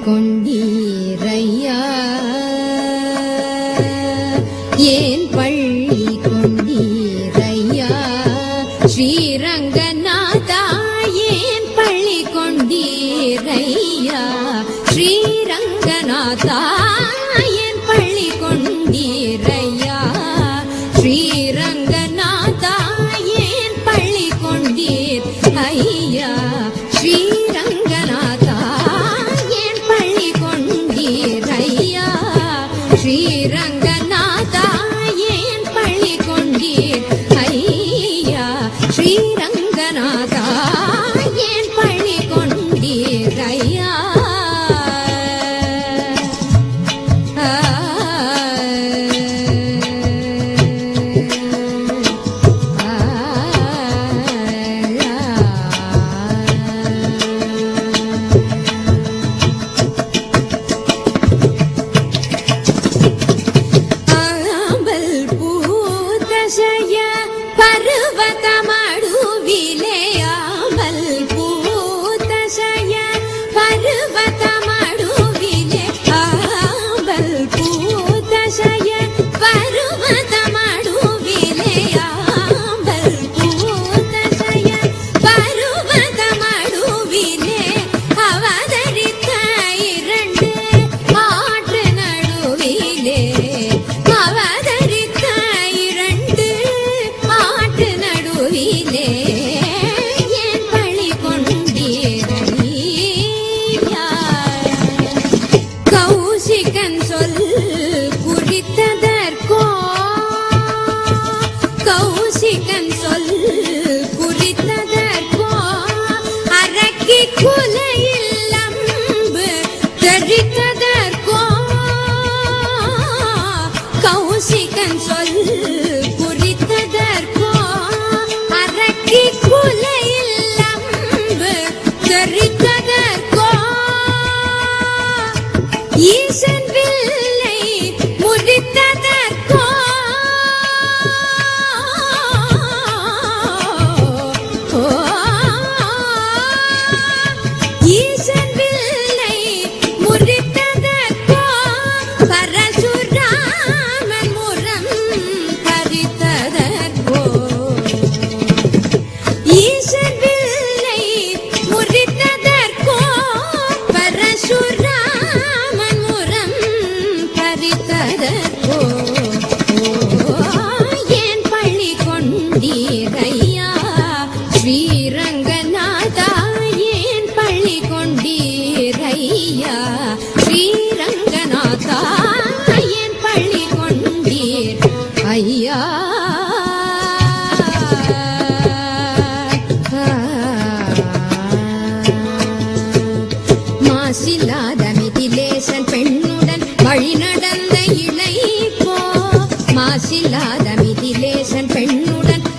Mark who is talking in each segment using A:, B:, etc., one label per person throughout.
A: கொண்டீரையா ஏன் பள்ளி கொண்டீரையா ஸ்ரீரங்கநாதா ஏன் பள்ளி கொண்டீரையா ஸ்ரீரங்கநாதா ஏன் பள்ளி கொண்டீரையா ஸ்ரீரங்கநாதா ஏன் பள்ளி கொண்டீர் ஐயா ஸ்ரீரங்கநாதா ஏன் பள்ளி கொண்டீரையா ஸ்ரீரங்கநாதா ஏன் பள்ளி கொண்டீர் ஐயா ஸ்ரீரங்கநாதா ஏன் பள்ளி கொண்டீரையா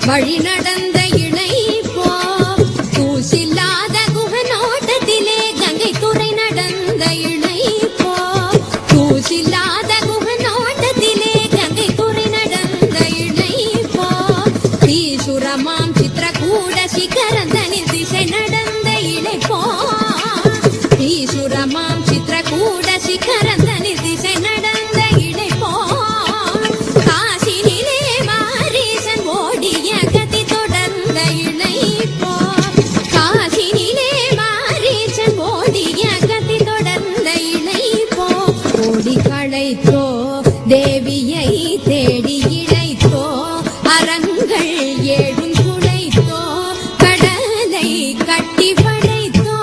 A: வழி நடந்த இணை போ தூசில்லாத குகனோட்டத்திலே கங்கை துறை நடந்த இணை போ தூசில்லாத குகனோட்டத்திலே கங்கை துறை நடந்த இணை போ தீசுரமாம் சித்திரகூட சிகரந்தனில் திசை நடந்த இணை போ தீசுரமாம் சித்திரகூட சிகரந்தனில் திசை நடந்த இணை போ தேவியை தேடி இழைத்தோ அரங்கள் ஏழும் துளைத்தோ கடலை கட்டி படைத்தோ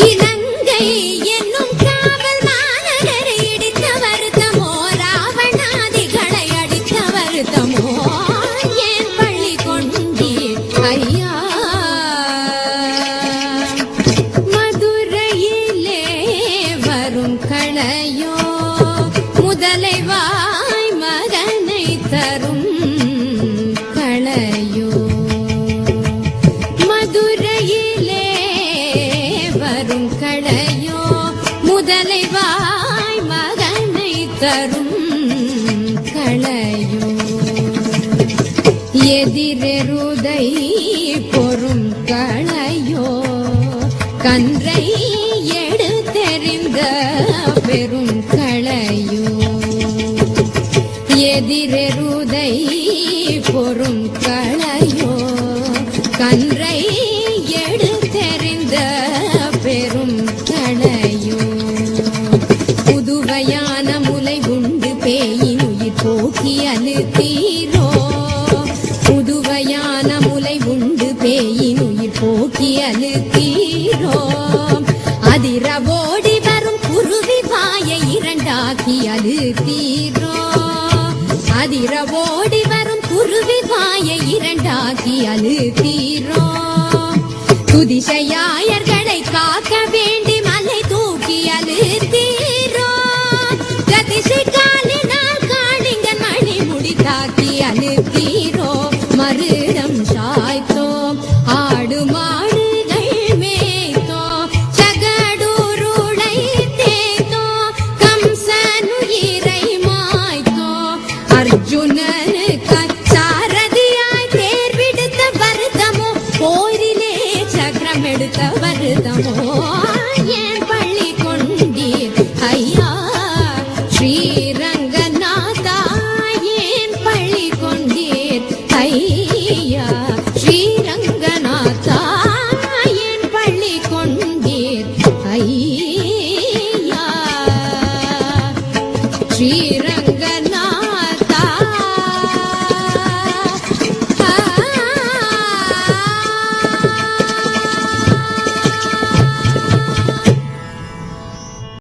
A: இலங்கை என்னும் காவல் மாநகரை இடித்த வருத்தமோ ராவணாதிகளை அடித்த வருத்தமோ ஏன் பள்ளி கொண்டீர் ஐயா மதுரையிலே வரும் களையோ முதலைவாய் மகனை தரும் களையோ மதுரையிலே வரும் களையோ முதலைவாய் மகனை தரும் களையோ எதிரெருதை பொறும் களையோ கன்றை எடுத்தே தெரிந்த பெரும் களையோ எதிரெருதை பொறும் களையோ கன்றை எடுத்தெறிந்த பெரும் களையோ புதுவையான முலை உண்டு பேயின் உயிர் போக்கி அழுத்தீரோ புதுவையான முலை உண்டு பேயின் உயிர் போக்கி அழுத்தீரோ அதிர ஓடி வரும் குருவி வாயை இரண்டாக்கி அழுத்தீரோ அதிர ஓடி வரும் குருவி வாயை இரண்டாக்கி அழுத்தீரோ துதிசையாயர்களை காக்க வேண்டி மலை தூக்கி அழுத்தீரோ கதிசை காலினால் காளிங்கன் மணி முடி தாக்கி அழுத்தீரோ மருதம் சாய்த்தோம் ஆடு மாடுகள் மேய்த்தோம் சகடூருளை தேய்த்தோம் கம்சனுயிரை மாய்த்தோம் அர்ஜுனனுக்கு சாரதியாய் தேர்வெடுத்த வருதமோ போரிலே சக்கரம் எடுத்த வருதமோ